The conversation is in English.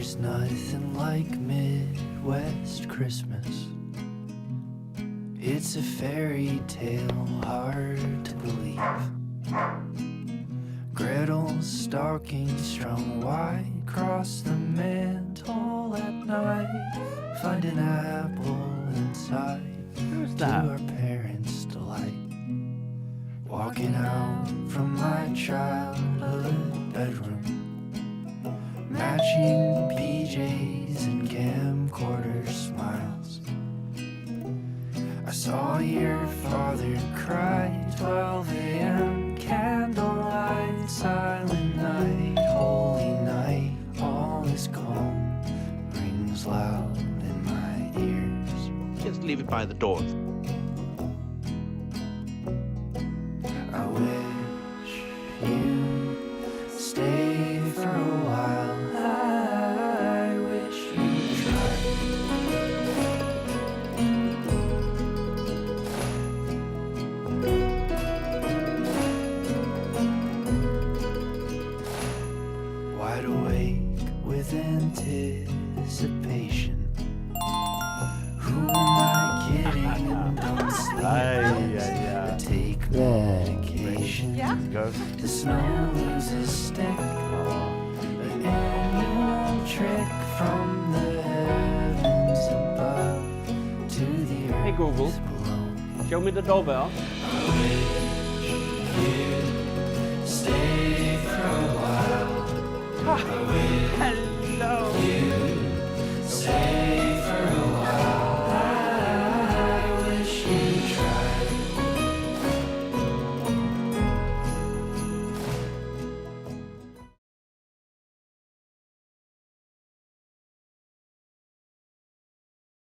There's nothing like Midwest Christmas. It's a fairy tale, hard to believe. Gretel's stocking strung wide across the mantle at night. Find an apple inside. Who's To that? our parents' delight. Walking out from my childhood bedroom, matching PJs and camcorder smiles. I saw your father cry, 12 a.m. candlelight, silent night, holy night, all is calm, rings loud in my ears. Just leave it by the door. I wish you'd stay for a while. I wish you'd try. Wide awake with anticipation. Who am I kidding? Don't sleep. I take medication. Yeah? Go. The snow loses stick. The annual trick from the heavens above to the earth Hey Google, below. show me the doorbell. Stay for a while. Hello. Stay